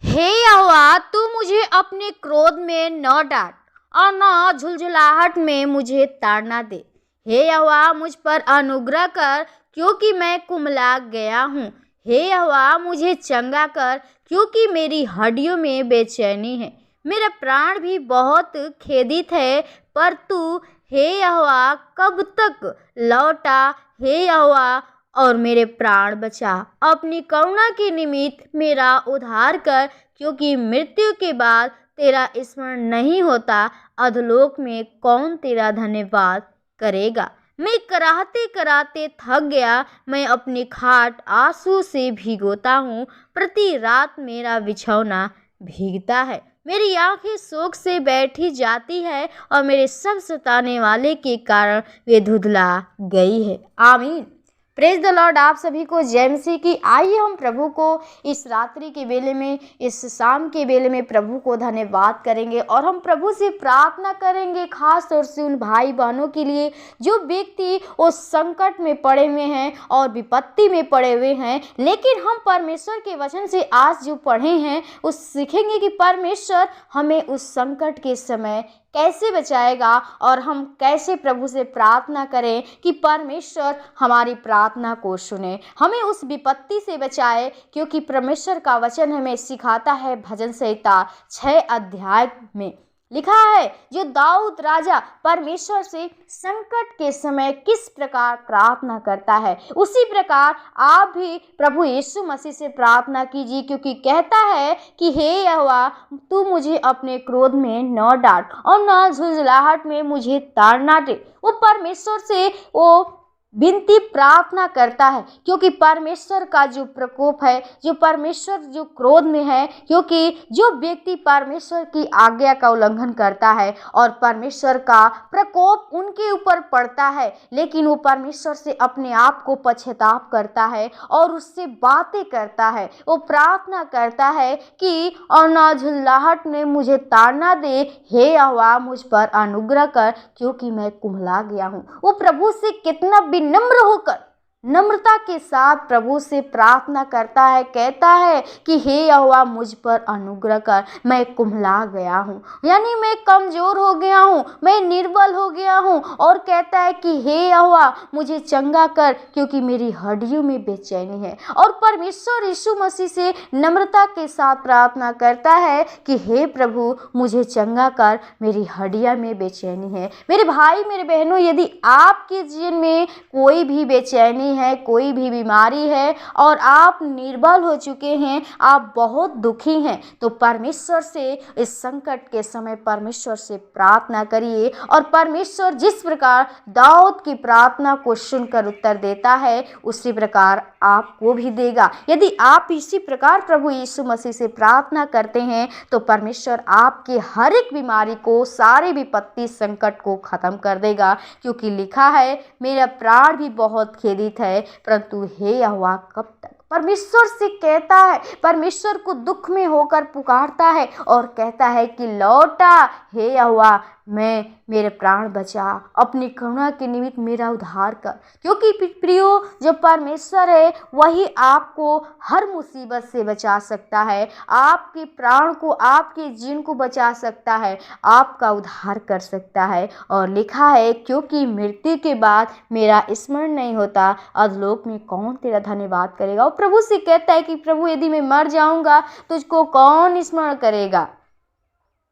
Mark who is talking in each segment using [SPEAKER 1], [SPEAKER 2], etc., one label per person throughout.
[SPEAKER 1] हे यहोवा, तू मुझे अपने क्रोध में न डांट और न झुलझुलाहट में मुझे ताड़ना दे। हे यहोवा, मुझ पर अनुग्रह कर, क्योंकि मैं कुमला गया हूँ। हे यहोवा, मुझे चंगा कर, क्योंकि मेरी हड्डियों में बेचैनी है। मेरा प्राण भी बहुत खेदित है, पर तू हे यहोवा कब तक लौटा। हे यहोवा, और मेरे प्राण बचा। अपनी करुणा के निमित्त मेरा उद्धार कर, क्योंकि मृत्यु के बाद तेरा स्मरण नहीं होता। अधोलोक में कौन तेरा धन्यवाद करेगा। मैं कराहते कराहते थक गया। मैं अपनी खाट आंसू से भिगोता हूँ। प्रति रात मेरा बिछौना भीगता है। मेरी आंखें शोक से बैठी जाती है और मेरे सब सताने वाले के कारण वे धुंधला गई है। आमीन। Praise the Lord. आप सभी को जय मसीह की। आइए हम प्रभु को इस रात्रि के बेले में, इस शाम के बेले में प्रभु को धन्यवाद करेंगे और हम प्रभु से प्रार्थना करेंगे, खास तौर से उन भाई बहनों के लिए जो व्यक्ति उस संकट में पड़े हुए हैं और विपत्ति में पड़े हुए हैं। लेकिन हम परमेश्वर के वचन से आज जो पढ़े हैं उस सीखेंगे कि परमेश्वर हमें उस संकट के समय कैसे बचाएगा और हम कैसे प्रभु से प्रार्थना करें कि परमेश्वर हमारी प्रार्थना को सुने, हमें उस विपत्ति से बचाए। क्योंकि परमेश्वर का वचन हमें सिखाता है, भजन संहिता 6 अध्याय में लिखा है, जो दाऊद राजा परमेश्वर से संकट के समय किस प्रकार प्रार्थना करता है, उसी प्रकार आप भी प्रभु यीशु मसीह से प्रार्थना कीजिए। क्योंकि कहता है कि हे यहोवा, तू मुझे अपने क्रोध में न डांट और न झुलझुलाहट में मुझे ताड़ना दे। वो परमेश्वर से वो विनती प्रार्थना करता है, क्योंकि परमेश्वर का जो प्रकोप है, जो परमेश्वर जो क्रोध में है, क्योंकि जो व्यक्ति परमेश्वर की आज्ञा का उल्लंघन करता है और परमेश्वर का प्रकोप उनके ऊपर पड़ता है, लेकिन वो परमेश्वर से अपने आप को पश्चाताप करता है और उससे बातें करता है, वो प्रार्थना करता है कि और न झुलझुलाहट में मुझे ताड़ना दे। हे यहोवा, मुझ पर अनुग्रह कर, क्योंकि मैं कुम्हला गया हूँ। वो प्रभु से कितना विनम्र होकर, नम्रता के साथ प्रभु से प्रार्थना करता है। कहता है कि हे यहोवा, मुझ पर अनुग्रह कर, मैं कुम्हला गया हूँ, यानी मैं कमजोर हो गया हूँ, मैं निर्बल हो गया हूँ। और कहता है कि हे यहोवा, मुझे चंगा कर, क्योंकि मेरी हड्डियों में बेचैनी है। और परमेश्वर यीशु मसीह से नम्रता के साथ प्रार्थना करता है कि हे प्रभु, मुझे चंगा कर, मेरी हड्डियाँ में बेचैनी है। मेरे भाई मेरे बहनों, यदि आपके जीवन में कोई भी बेचैनी है, कोई भी बीमारी है और आप निर्बल हो चुके हैं, आप बहुत दुखी हैं, तो परमेश्वर से इस संकट के समय परमेश्वर से प्रार्थना करिए। और परमेश्वर जिस प्रकार दाऊद की प्रार्थना को सुनकर उत्तर देता है, उसी प्रकार आपको भी देगा। यदि आप इसी प्रकार प्रभु यीशु मसीह से प्रार्थना करते हैं, तो परमेश्वर आपके हर एक बीमारी को, सारे विपत्ति संकट को खत्म कर देगा। क्योंकि लिखा है, मेरा प्राण भी बहुत खेदित है, परंतु हे यहोवा कब तक। परमेश्वर से कहता है, परमेश्वर को दुख में होकर पुकारता है और कहता है कि लौटा हे यहोवा, मेरे प्राण बचा, अपनी करुणा के निमित्त मेरा उद्धार कर। क्योंकि प्रियो, जो परमेश्वर है वही आपको हर मुसीबत से बचा सकता है, आपके प्राण को, आपके जीवन को बचा सकता है, आपका उद्धार कर सकता है। और लिखा है, क्योंकि मृत्यु के बाद मेरा स्मरण नहीं होता, अधोलोक में कौन तेरा धन्यवाद करेगा। और प्रभु से कहता है कि प्रभु, यदि मैं मर जाऊंगा, तुझको कौन स्मरण करेगा,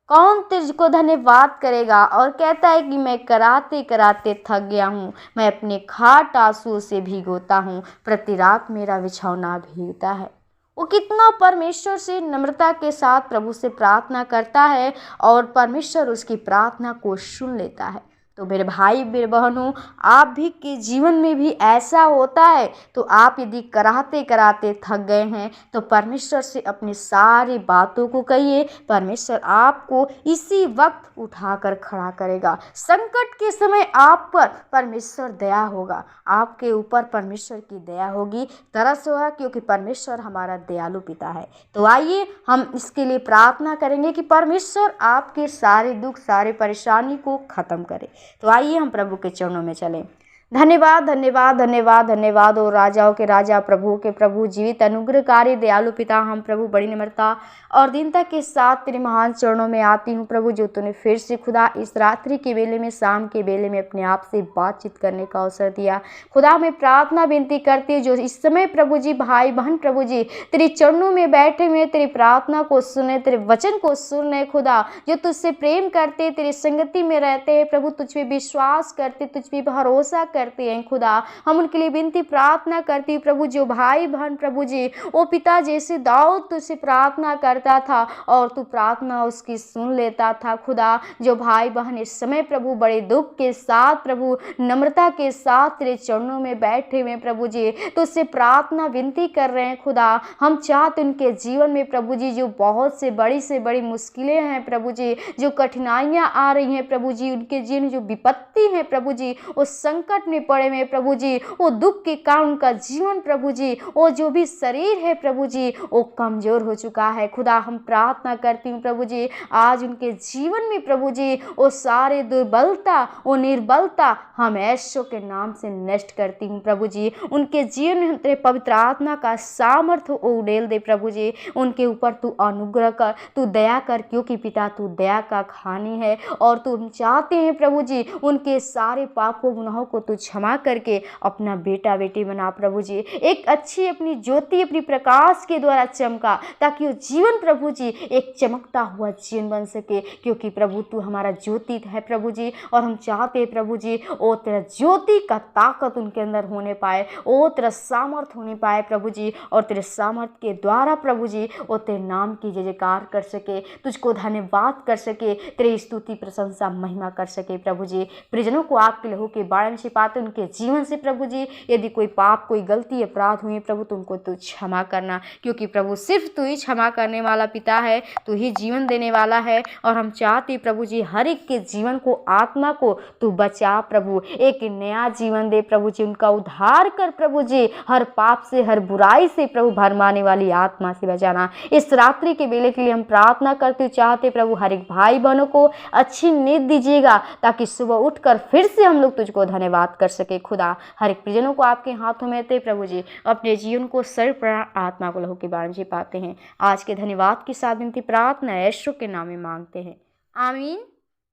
[SPEAKER 1] कौन तुझको धन्यवाद करेगा। और कहता है कि मैं कराते कराते थक गया हूँ, मैं अपने खाट आंसू से भिगोता हूँ, प्रति रात मेरा बिछौना भीगता है। वो कितना परमेश्वर से नम्रता के साथ प्रभु से प्रार्थना करता है और परमेश्वर उसकी प्रार्थना को सुन लेता है। तो मेरे भाई मेरे बहनों, आप भी के जीवन में भी ऐसा होता है, तो आप यदि कराते कराते थक गए हैं, तो परमेश्वर से अपनी सारी बातों को कहिए। परमेश्वर आपको इसी वक्त उठाकर खड़ा करेगा। संकट के समय आप पर परमेश्वर दया होगा, आपके ऊपर परमेश्वर की दया होगी, तरस होगा, क्योंकि परमेश्वर हमारा दयालु पिता है। तो आइए हम इसके लिए प्रार्थना करेंगे कि परमेश्वर आपके सारे दुख, सारे परेशानी को खत्म करे। तो आइए हम प्रभु के चरणों में चलें। धन्यवाद, धन्यवाद, धन्यवाद, धन्यवाद। ओ राजाओं के राजा, प्रभु के प्रभु, जीवित अनुग्रहकारी दयालु पिता, हम प्रभु बड़ी निम्रता और दीनता के साथ तेरे महान चरणों में आती हूँ प्रभु, जो तूने फिर से खुदा इस रात्रि के बेले में, शाम के बेले में अपने आप से बातचीत करने का अवसर दिया। खुदा मैं प्रार्थना विनती करती हूँ, जो इस समय प्रभु जी भाई बहन प्रभु जी तेरे चरणों में बैठे हुए तेरी प्रार्थना को सुने, तेरे वचन को सुने खुदा, जो तुझसे प्रेम करते, तेरी संगति में रहते हैं प्रभु, तुझ पे विश्वास करते, तुझ पे भरोसा करते हैं खुदा, हम उनके लिए विनती प्रार्थना करती हूँ प्रभु, जो भाई बहन प्रभु जी ओ पिता जैसे दाऊद तुझसे प्रार्थना करता था और तू प्रार्थना उसकी सुन लेता था खुदा, जो भाई बहन इस समय प्रभु बड़े दुख के साथ प्रभु नम्रता के साथ तेरे चरणों में बैठे हुए प्रभु जी तुझसे प्रार्थना विनती कर रहे हैं खुदा, हम चाहते उनके जीवन में प्रभु जी जो बहुत से बड़ी मुश्किलें हैं प्रभु जी, जो कठिनाइयां आ रही हैं प्रभु जी, उनके जीवन जो विपत्ति है प्रभु जी, उस संकट में पड़े हुए प्रभु जी, वो दुख के कारण उनका जीवन प्रभु जी, वो जो भी शरीर है प्रभु जी वो कमजोर हो चुका है खुदा, हम प्रार्थना करती हूँ प्रभु जी आज उनके जीवन में प्रभु जी वो सारे दुर्बलता, वो निर्बलता हम यीशु के नाम से नष्ट करती हूँ प्रभु जी, उनके जीवन में तेरे पवित्र आत्मा का सामर्थ्य उड़ेल दे प्रभु जी, उनके ऊपर तू अनुग्रह कर, तू दया कर, क्योंकि पिता तू दया का खानी है और तू चाहते हैं प्रभु जी उनके सारे पापों गुनाहों को तू क्षमा करके अपना बेटा बेटी बना प्रभु जी, एक अच्छी अपनी ज्योति अपनी प्रकाश के द्वारा चमका, ताकि वो जीवन प्रभु जी एक चमकता हुआ जीवन बन सके, क्योंकि प्रभु तू हमारा ज्योति है प्रभु जी, और हम चाहते हैं प्रभु जी ओ तेरा ज्योति का ताकत उनके अंदर होने पाए, ओ तेरा सामर्थ होने पाए प्रभु जी, और तेरे सामर्थ के द्वारा प्रभु जी ओ तेरे नाम की जय जयकार कर सके, तुझको धन्यवाद कर सके, तेरी स्तुति प्रशंसा महिमा कर सके प्रभु जी, परिजनों को आपके लहू के बाण से पाते उनके जीवन से प्रभु जी यदि कोई पाप कोई गलती अपराध हुए प्रभु तो उनको तू क्षमा करना, क्योंकि प्रभु सिर्फ तू ही क्षमा करने वाला पिता है, तू ही जीवन देने वाला है, और हम चाहते प्रभु जी हर एक के जीवन को आत्मा को तू बचा प्रभु, एक नया जीवन दे प्रभु जी, उनका उद्धार कर प्रभु जी, हर पाप से हर बुराई से प्रभु भरमाने वाली आत्मा से बचाना, इस रात्रि के बेले के लिए हम प्रार्थना करते चाहते प्रभु हर एक भाई बहनों को अच्छी नींद दीजिएगा, ताकि सुबह उठकर फिर से हम लोग तुझको धन्यवाद कर सके खुदा, हर एक परिजनों को आपके हाथों में थे प्रभु जी, अपने जीवन को सर्व प्राण आत्मा को लहू के बाण से पाते हैं, आज के धन्यवाद के साथ विनती प्रार्थना यीशु के नाम में मांगते हैं, आमीन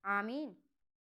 [SPEAKER 1] आमीन।